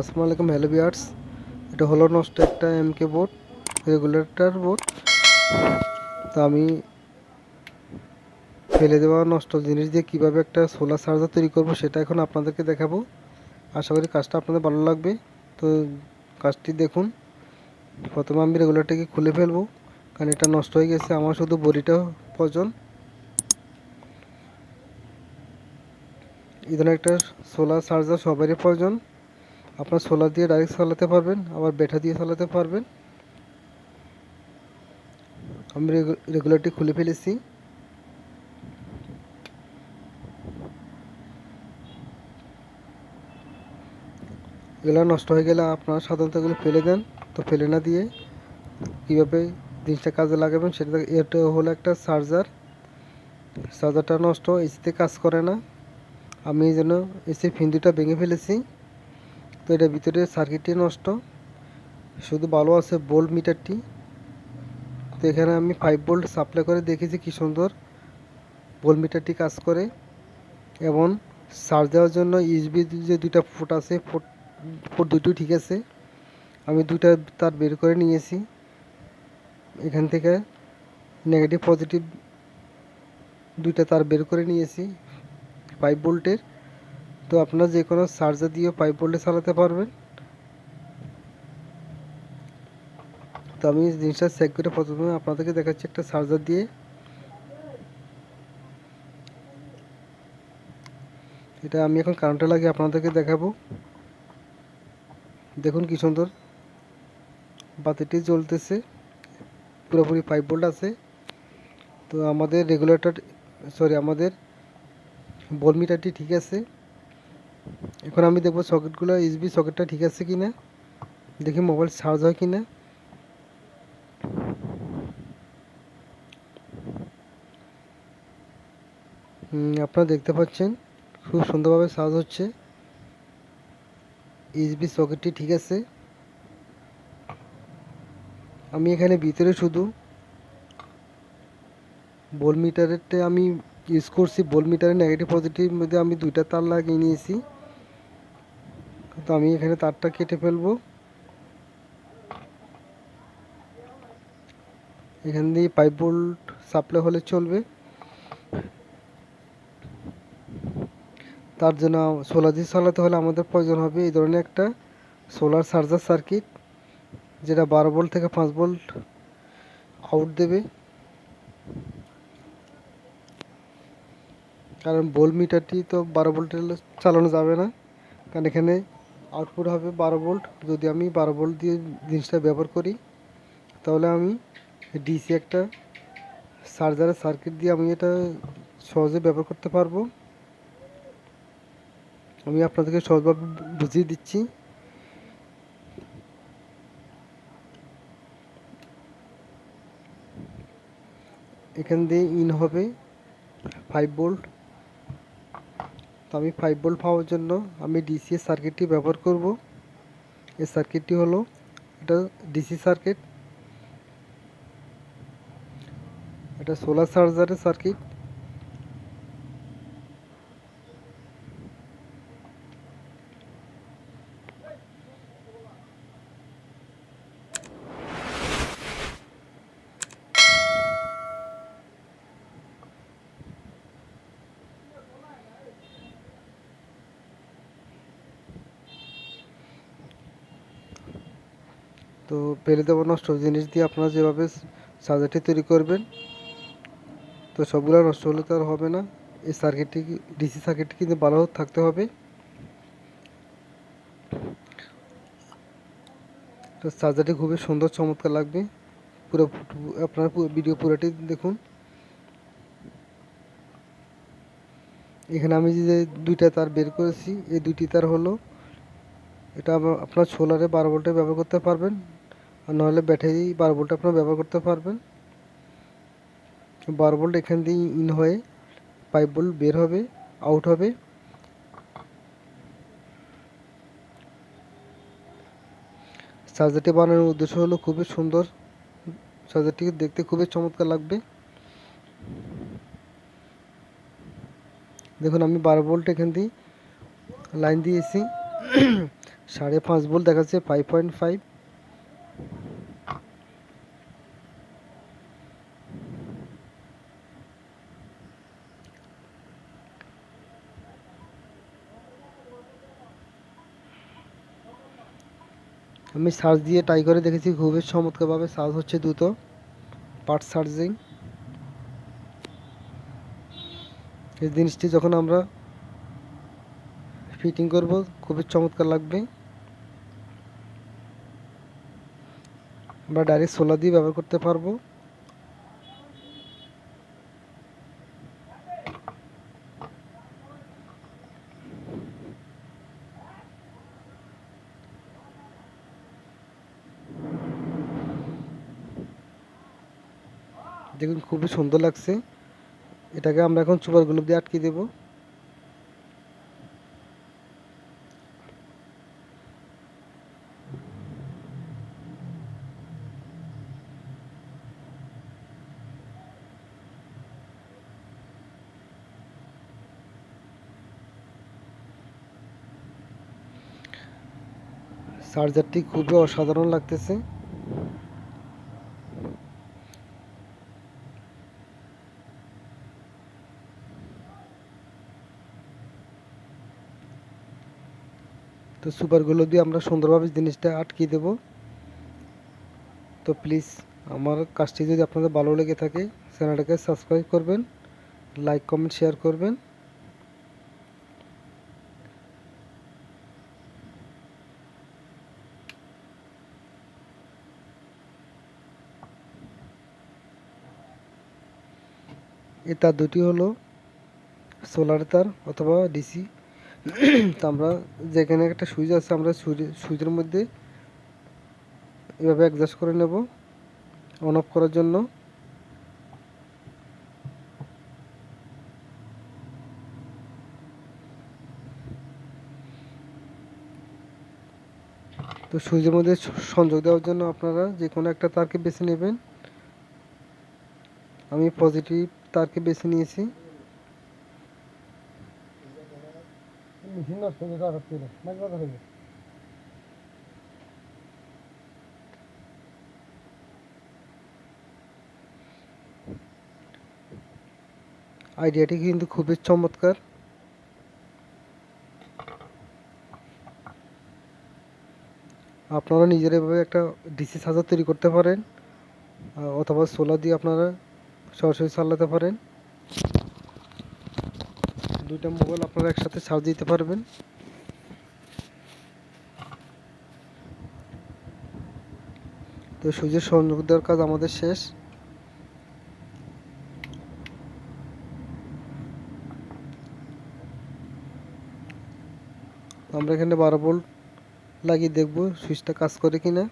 আসসালামু আলাইকুম, hello viewers. এটা হলো নষ্ট একটা এমকে বোর্ড, রেগুলেটর বোর্ড। তো আমি ফেলে দেওয়া নষ্ট জিনিস দিয়ে কিভাবে একটা সোলার চার্জার তৈরি করব সেটা এখন আপনাদেরকে দেখাবো। আশা করি কাজটা আপনাদের ভালো লাগবে। তো কাজটি দেখুন। প্রথমে আমি রেগুলেটরটাকে খুলে ফেলবো, কারণ এটা নষ্ট হয়ে গেছে। আমার শুধু বডিটা প্রয়োজন। এই ধরনের একটা সোলার চার্জার সবারই প্রয়োজন। আপনার সোলার দিয়ে ডাইরেক্ট চালাতে পারবেন, আবার ব্যাটারি দিয়ে চালাতে পারবেন। আমি রেগুলেটরটি খুলে ফেলেছি। এগুলো নষ্ট হয়ে গেলে আপনারা সাধারণত এগুলো ফেলে দেন। তো ফেলে না দিয়ে কীভাবে জিনিসটা কাজে লাগাবেন সেটা, এটা হলো একটা চার্জারটা নষ্ট, এসিতে কাজ করে না। আমি এই জন্য এসির পিন দুটা ভেঙে ফেলেছি। তো এটার ভিতরে সার্কিটটি নষ্ট, শুধু ভালো আছে ভোল্ট মিটারটি। তো এখানে আমি 5 ভোল্ট সাপ্লাই করে দেখেছি কি সুন্দর ভোল্ট মিটারটি কাজ করে। এবং চার্জ দেওয়ার জন্য ইউএসবি যে দুইটা পোর্ট আছে, পোর্ট দুটোই ঠিক আছে। আমি দুইটা তার বের করে নিয়েছি। এখান থেকে নেগেটিভ পজিটিভ দুইটা তার বের করে নিয়েছি 5 ভোল্টের। তো আপনারা যে কোনো চার্জার দিয়ে 5 ভোল্টে চালাতে পারবেন। তো আমি জিনিসটা চেক করে প্রথমে আপনাদেরকে দেখাচ্ছি একটা চার্জার দিয়ে। এটা আমি এখন কারেন্টে লাগিয়ে আপনাদেরকে দেখাবো। দেখুন কি সুন্দর বাতিটি জ্বলতেছে, পুরোপুরি 5 ভোল্ট আছে। তো আমাদের আমাদের ভোল্ট মিটারটি ঠিক আছে। এখন আমি দেখবো সকেটগুলো, ইউএসবি সকেটটা ঠিক আছে কিনা, দেখি মোবাইল চার্জ হয় কিনা। আপনারা দেখতে পাচ্ছেন খুব সুন্দরভাবে চার্জ হচ্ছে। ইউএসবি সকেটটি ঠিক আছে। আমি এখানে ভিতরে শুধু ভোল্ট মিটারেরটা আমি ইউজ করছি। ভোল্ট মিটারের নেগেটিভ পজিটিভ মধ্যে আমি দুইটা তার লাগিয়ে নিয়েছি। তো আমি এখানে তারটা কেটে ফেলবো। এখান দিয়ে 5 ভোল্ট সাপ্লাই হলে চলবে। তার জন্য সোলার দিয়ে চালাতে হলে আমাদের প্রয়োজন হবে এই ধরনের একটা সোলার চার্জার সার্কিট, যেটা 12 ভোল্ট থেকে 5 ভোল্ট আউট দেবে। কারণ ভোল্ট মিটারটি তো 12 ভোল্টের চালানো যাবে না, কারণ এখানে আউটপুট হবে 12 ভোল্ট। যদি আমি 12 ভোল্ট দিয়ে জিনিসটা ব্যবহার করি, তাহলে আমি ডিসি একটা চার্জারের সার্কিট দিয়ে আমি এটা সহজে ব্যবহার করতে পারবো। আমি আপনাদেরকে সহজভাবে বুঝিয়ে দিচ্ছি। এখান দিয়ে ইন হবে 5 ভোল্ট। তো আমি 5 ভোল্ট পাওয়ার জন্য আমি ডিসি সার্কিটটি ব্যবহার করব। এই সার্কিটটি হলো এটা ডিসি সার্কিট, এটা সোলার চার্জারের সার্কিট। তো ফেলে দেওয়া নষ্ট জিনিস দিয়ে আপনারা যেভাবে চার্জারটি তৈরি করবেন, তো সবগুলো নষ্ট হলে তো আর হবে না। এই সার্কিটটি, ডিসি সার্কিটটি কিন্তু ভালো থাকতে হবে। তো চার্জারটি খুবই সুন্দর চমৎকার লাগবে। পুরো আপনার ভিডিও পুরোটি দেখুন। এখানে আমি যে দুইটা তার বের করেছি, এই দুইটি তার হলো, এটা আপনার সোলারে 12 ভোল্টে ব্যবহার করতে পারবেন, আর নাহলে ব্যাটারি 12 ভোল্টে আপনারা ব্যবহার করতে পারবেন। 12 ভোল্ট এখান দিয়ে ইন হয়ে 5 ভোল্ট বের হবে, আউট হবে। চার্জারটি বানানোর উদ্দেশ্য হলো খুবই সুন্দর, চার্জারটি দেখতে খুবই চমৎকার লাগবে। দেখুন আমি 12 ভোল্ট এখান দিয়ে লাইন দিয়েছি। 5.5 ভোল্ট দেখাচ্ছে 5.5। আমি চার্জ দিয়ে ট্রাই করে দেখেছি, খুবই চমৎকারভাবে চার্জ হচ্ছে দ্রুত, ফাস্ট চার্জিং। এই জিনিসটি যখন আমরা ফিটিং করব খুবই চমৎকার লাগবে। আমরা ডাইরেক্ট সোলার দিয়ে ব্যবহার করতে পারবো। দেখুন খুবই সুন্দর লাগছে। এটাকে আমরা এখন সুপার গ্লু দিয়ে আটকে দেব। চার্জারটি খুবই অসাধারণ লাগতেছে। তো সুপার গ্লু দিয়ে আমরা সুন্দরভাবে জিনিসটা আটকে দেব। তো প্লিজ আমার কাজটি যদি আপনাদের ভালো লেগে থাকে চ্যানেলটাকে সাবস্ক্রাইব করবেন, লাইক কমেন্ট শেয়ার করবেন। এই তার দুটি হলো সোলার তার অথবা ডিসি। তো আমরা যেখানে একটা সুইচ আছে আমরা সুইচের মধ্যে এভাবে অ্যাডজাস্ট করে নেব অন অফ করার জন্য। তো সুইচের মধ্যে সংযোগ দেওয়ার জন্য আপনারা যে কোনো একটা তারকে বেছে নেবেন। আমি পজিটিভ তারকে বেছে নিয়েছি। আইডিয়াটি কিন্তু খুবই চমৎকার। আপনারা নিজের এভাবে একটা ডিসি চার্জার তৈরি করতে পারেন, অথবা সোলার দিয়ে আপনারা সরাসরি চালাতে পারেন। দুইটা মোবাইল আপনারা একসাথে চার্জ দিতে পারবেন। তো সুইচের সংযোগ দেওয়ার কাজ আমাদের শেষ। আমরা এখানে 12 ভোল্ট লাগিয়ে দেখব সুইচটা কাজ করে কিনা।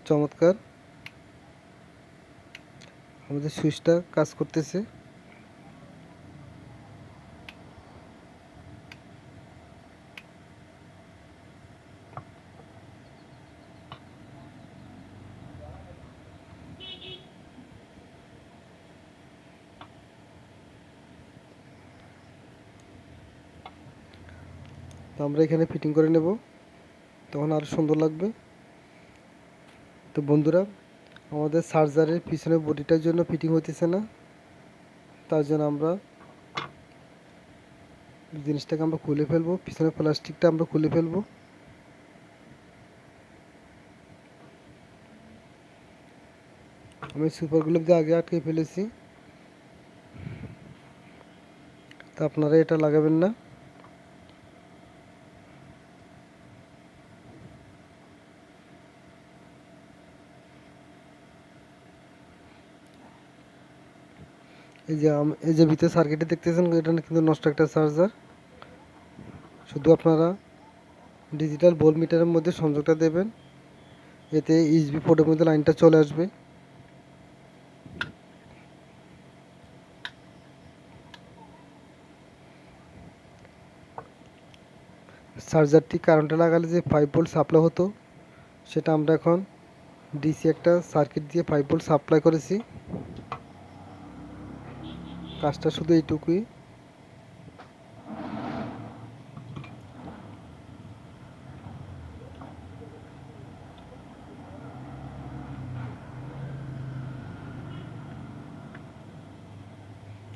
চমৎকার, আমাদের সুইচটা কাজ করতেছে। তো আমরা এখানে ফিটিং করে নেব, তখন আরও সুন্দর লাগবে। তো বন্ধুরা, আমাদের চার্জারের পিছনে বডিটার জন্য ফিটিং হইতেছে না, তার জন্য আমরা জিনিসটাকে আমরা খুলে ফেলবো, পিছনে প্লাস্টিকটা আমরা খুলে ফেলবো। আমি সুপার গ্লু দিয়ে আগে আটকে ফেলেছি, তা আপনারা এটা লাগাবেন না। এই যে ভিতরে সার্কিটে দেখতেছেন, এটা কিন্তু নষ্ট একটা চার্জার। শুধু আপনারা ডিজিটাল ভোল্ট মিটারের মধ্যে সংযোগটা দেবেন, এতে ইউএসবি পোর্টের মধ্যে লাইনটা চলে আসবে। চার্জারটি কারেন্টে লাগালে যে 5 ভোল্ট সাপ্লাই হতো, সেটা আমরা এখন ডিসি একটা সার্কিট দিয়ে 5 ভোল্ট সাপ্লাই করেছি। কাজটা শুধু এইটুকুই।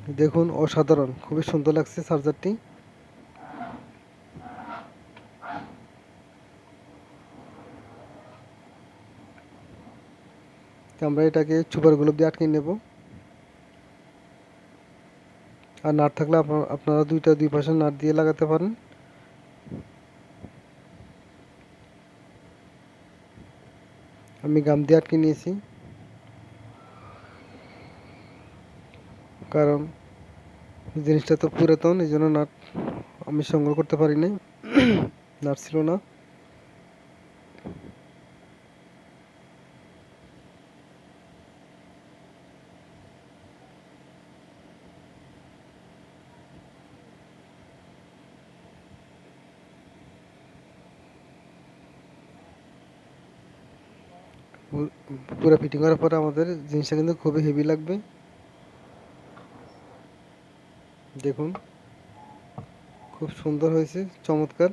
দেখুন অসাধারণ, খুবই সুন্দর লাগছে চার্জারটি। আমরা এটাকে সুপার গ্লু দিয়ে আটকে নেব। আর নাট থাকলে আপনারা দুই পাশে নাট দিয়ে লাগাতে পারেন। আমি গাম দিয়ে আটকে নিয়েছি, কারণ জিনিসটা তো পুরাতন, এই জন্য নাট আমি সংগ্রহ করতে পারি নাই, নাট ছিল না। পুরো ফিটিং করার পরে আমাদের জিনিসটা কিন্তু খুবই হেভি লাগবে। দেখুন খুব সুন্দর হয়েছে, চমৎকার।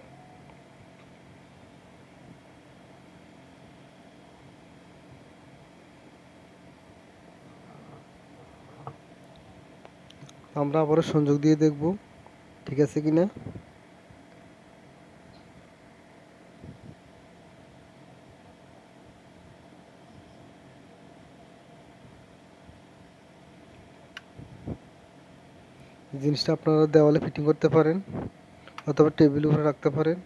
আমরা আবারও সংযোগ দিয়ে দেখব ঠিক আছে কিনা। জিনিসটা আপনারা দেওয়ালে ফিটিং করতে পারেন অথবা টেবিলের উপরে রাখতে পারেন।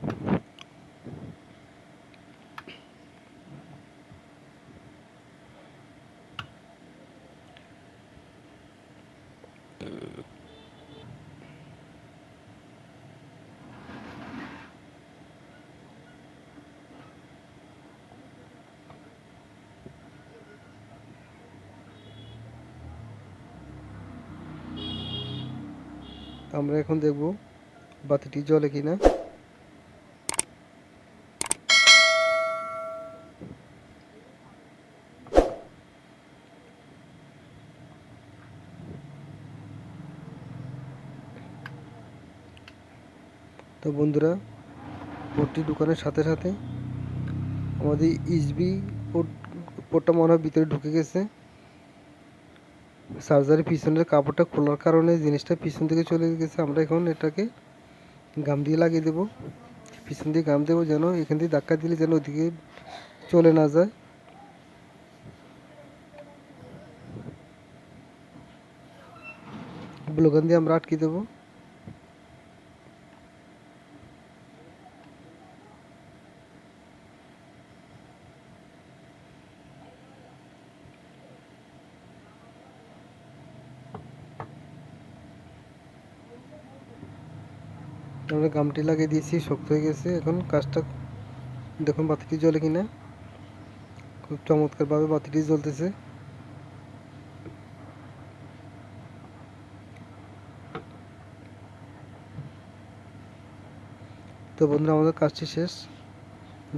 আমরা এখন দেখব বাতিটি জ্বলে কিনা। তো বন্ধুরা, পোর্টটি ঢুকানোর সাথে সাথে আমাদের ইউএসবি পোর্টটা মনে হয় ভিতরে ঢুকে গেছে। চার্জারের পিছনের কাপড়টা খোলার কারণে জিনিসটা পিছন দিকে চলে গেছে। আমরা এখন এটাকে গাম দিয়ে লাগিয়ে দেব, পিছন দিয়ে গাম দেবো, যেন এখান দিয়ে ধাক্কা দিলে যেন ওদিকে চলে না যায়। ব্লোগান দিয়ে আমরা আটকে দেবো। আমরা গামটি লাগিয়ে দিয়েছি, শক্ত হয়ে গেছে। এখন কাজটা দেখুন বাতিটি জ্বলে কিনা। খুব চমৎকারভাবে বাতিটি জ্বলতেছে। তো বন্ধুরা, আমাদের কাজটি শেষ।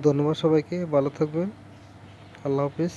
ধন্যবাদ সবাইকে, ভালো থাকবেন, আল্লাহ হাফিজ।